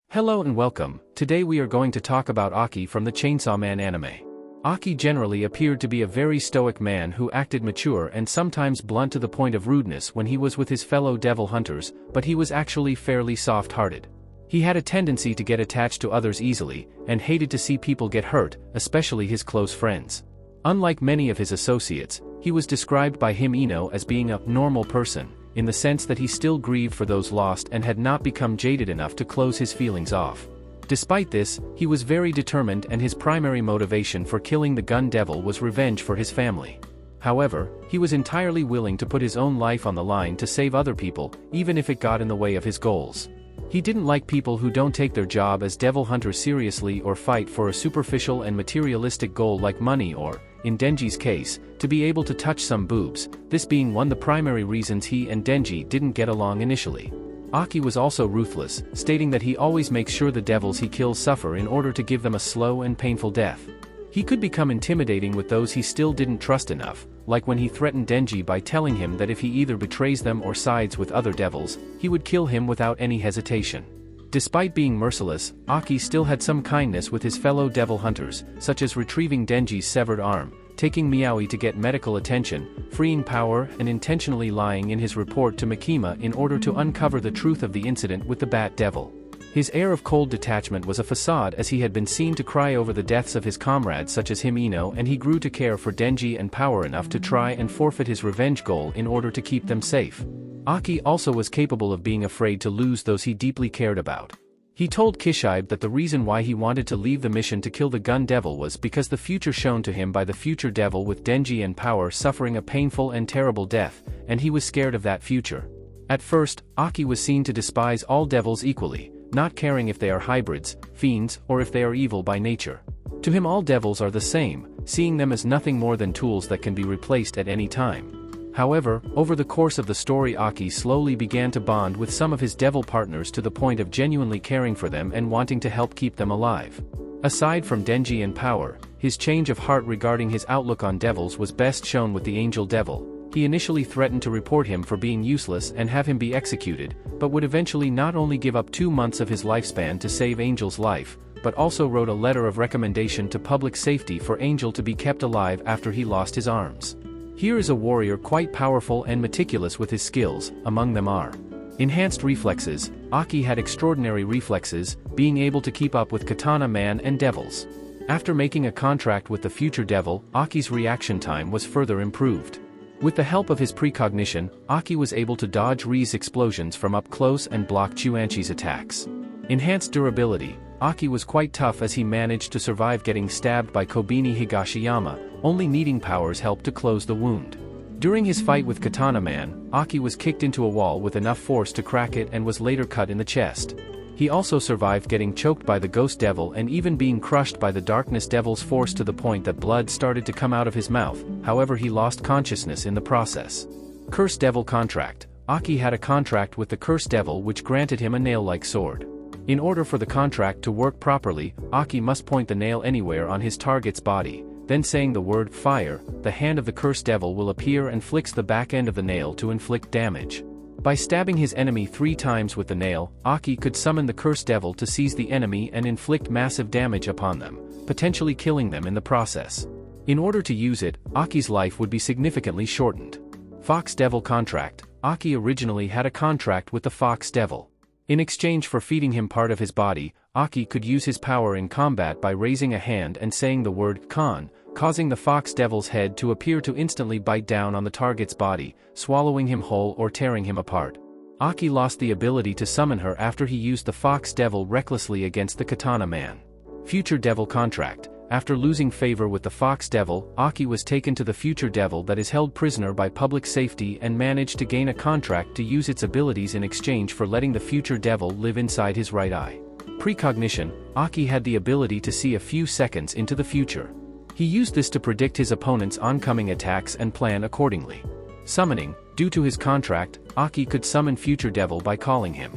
Hello and welcome. Today we are going to talk about Aki from the Chainsaw Man anime. Aki generally appeared to be a very stoic man who acted mature and sometimes blunt to the point of rudeness when he was with his fellow devil hunters, but he was actually fairly soft-hearted. He had a tendency to get attached to others easily, and hated to see people get hurt, especially his close friends. Unlike many of his associates, he was described by him Ino as being a normal person, in the sense that he still grieved for those lost and had not become jaded enough to close his feelings off. Despite this, he was very determined and his primary motivation for killing the gun devil was revenge for his family. However, he was entirely willing to put his own life on the line to save other people, even if it got in the way of his goals. He didn't like people who don't take their job as devil hunters seriously or fight for a superficial and materialistic goal like money or, in Denji's case, to be able to touch some boobs, this being one of the primary reasons he and Denji didn't get along initially. Aki was also ruthless, stating that he always makes sure the devils he kills suffer in order to give them a slow and painful death. He could become intimidating with those he still didn't trust enough, like when he threatened Denji by telling him that if he either betrays them or sides with other devils, he would kill him without any hesitation. Despite being merciless, Aki still had some kindness with his fellow devil hunters, such as retrieving Denji's severed arm, taking Miaoi to get medical attention, freeing power and intentionally lying in his report to Makima in order to uncover the truth of the incident with the Bat Devil. His air of cold detachment was a facade as he had been seen to cry over the deaths of his comrades such as him Ino, and he grew to care for Denji and Power enough to try and forfeit his revenge goal in order to keep them safe. Aki also was capable of being afraid to lose those he deeply cared about. He told Kishibe that the reason why he wanted to leave the mission to kill the gun devil was because the future shown to him by the future devil with Denji and Power suffering a painful and terrible death, and he was scared of that future. At first, Aki was seen to despise all devils equally, not caring if they are hybrids, fiends, or if they are evil by nature. To him all devils are the same, seeing them as nothing more than tools that can be replaced at any time. However, over the course of the story Aki slowly began to bond with some of his devil partners to the point of genuinely caring for them and wanting to help keep them alive. Aside from Denji and Power, his change of heart regarding his outlook on devils was best shown with the Angel Devil. He initially threatened to report him for being useless and have him be executed, but would eventually not only give up 2 months of his lifespan to save Angel's life, but also wrote a letter of recommendation to public safety for Angel to be kept alive after he lost his arms. Here is a warrior quite powerful and meticulous with his skills, among them are enhanced reflexes. Aki had extraordinary reflexes, being able to keep up with Katana Man and devils. After making a contract with the future devil, Aki's reaction time was further improved. With the help of his precognition, Aki was able to dodge Ri's explosions from up close and block Chuanchi's attacks. Enhanced durability. Aki was quite tough as he managed to survive getting stabbed by Kobeni Higashiyama, only needing Power's help to close the wound. During his fight with Katana Man, Aki was kicked into a wall with enough force to crack it and was later cut in the chest. He also survived getting choked by the Ghost Devil and even being crushed by the Darkness Devil's force to the point that blood started to come out of his mouth, however he lost consciousness in the process. Cursed Devil Contract. Aki had a contract with the Cursed Devil which granted him a nail-like sword. In order for the contract to work properly, Aki must point the nail anywhere on his target's body, then saying the word fire, the hand of the Cursed Devil will appear and flicks the back end of the nail to inflict damage. By stabbing his enemy 3 times with the nail, Aki could summon the Cursed Devil to seize the enemy and inflict massive damage upon them, potentially killing them in the process. In order to use it, Aki's life would be significantly shortened. Fox Devil Contract. Aki originally had a contract with the Fox Devil. In exchange for feeding him part of his body, Aki could use his power in combat by raising a hand and saying the word Khan, causing the Fox Devil's head to appear to instantly bite down on the target's body, swallowing him whole or tearing him apart. Aki lost the ability to summon her after he used the Fox Devil recklessly against the Katana Man. Future Devil Contract. After losing favor with the Fox Devil, Aki was taken to the Future Devil that is held prisoner by public safety and managed to gain a contract to use its abilities in exchange for letting the Future Devil live inside his right eye. Precognition. Aki had the ability to see a few seconds into the future. He used this to predict his opponent's oncoming attacks and plan accordingly. Summoning. Due to his contract, Aki could summon Future Devil by calling him.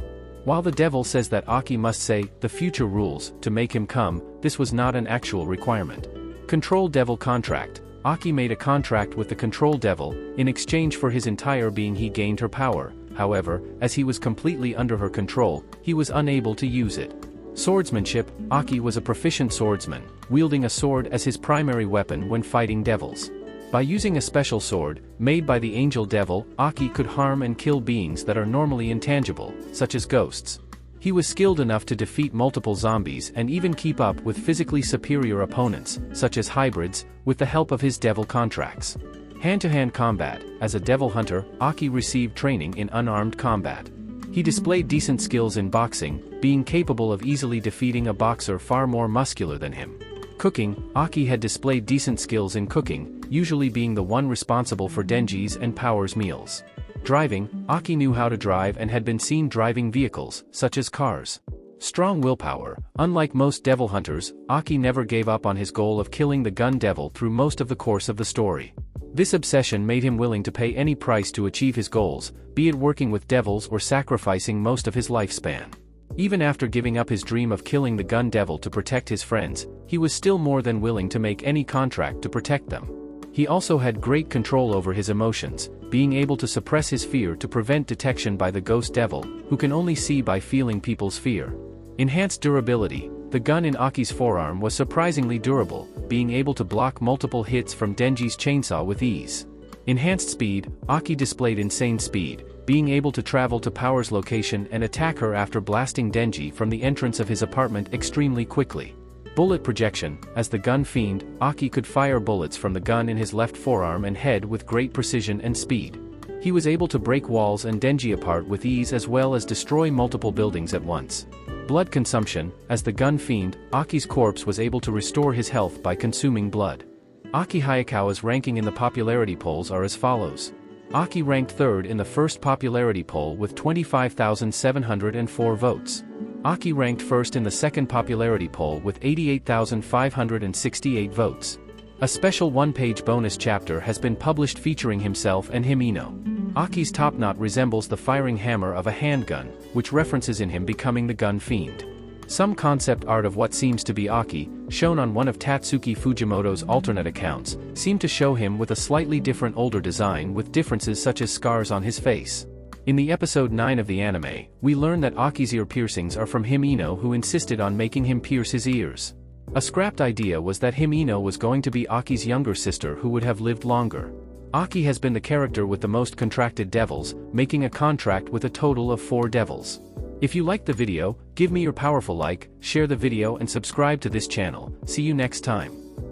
While the devil says that Aki must say, "the future rules," to make him come, this was not an actual requirement. Control Devil Contract. Aki made a contract with the Control Devil, in exchange for his entire being he gained her power, however, as he was completely under her control, he was unable to use it. Swordsmanship, Aki was a proficient swordsman, wielding a sword as his primary weapon when fighting devils. By using a special sword, made by the angel devil, Aki could harm and kill beings that are normally intangible, such as ghosts. He was skilled enough to defeat multiple zombies and even keep up with physically superior opponents, such as hybrids, with the help of his devil contracts. Hand-to-hand combat, as a devil hunter, Aki received training in unarmed combat. He displayed decent skills in boxing, being capable of easily defeating a boxer far more muscular than him. Cooking, Aki had displayed decent skills in cooking, usually being the one responsible for Denji's and Power's meals. Driving, Aki knew how to drive and had been seen driving vehicles, such as cars. Strong willpower, unlike most devil hunters, Aki never gave up on his goal of killing the gun devil through most of the course of the story. This obsession made him willing to pay any price to achieve his goals, be it working with devils or sacrificing most of his lifespan. Even after giving up his dream of killing the gun devil to protect his friends, he was still more than willing to make any contract to protect them. He also had great control over his emotions, being able to suppress his fear to prevent detection by the ghost devil, who can only see by feeling people's fear. Enhanced durability, the gun in Aki's forearm was surprisingly durable, being able to block multiple hits from Denji's chainsaw with ease. Enhanced speed, Aki displayed insane speed, being able to travel to Power's location and attack her after blasting Denji from the entrance of his apartment extremely quickly. Bullet projection, as the gun fiend, Aki could fire bullets from the gun in his left forearm and head with great precision and speed. He was able to break walls and Denji apart with ease as well as destroy multiple buildings at once. Blood consumption, as the gun fiend, Aki's corpse was able to restore his health by consuming blood. AKI Hayakawa's ranking in the popularity polls are as follows. Aki ranked third in the first popularity poll with 25,704 votes. Aki ranked first in the second popularity poll with 88,568 votes. A special one-page bonus chapter has been published featuring himself and Himino. Aki's top knot resembles the firing hammer of a handgun, which references in him becoming the gun fiend. Some concept art of what seems to be Aki, shown on one of Tatsuki Fujimoto's alternate accounts, seem to show him with a slightly different older design with differences such as scars on his face. In the episode 9 of the anime, we learn that Aki's ear piercings are from Himino, who insisted on making him pierce his ears. A scrapped idea was that Himino was going to be Aki's younger sister who would have lived longer. Aki has been the character with the most contracted devils, making a contract with a total of 4 devils. If you liked the video, give me your powerful like, share the video and subscribe to this channel. See you next time.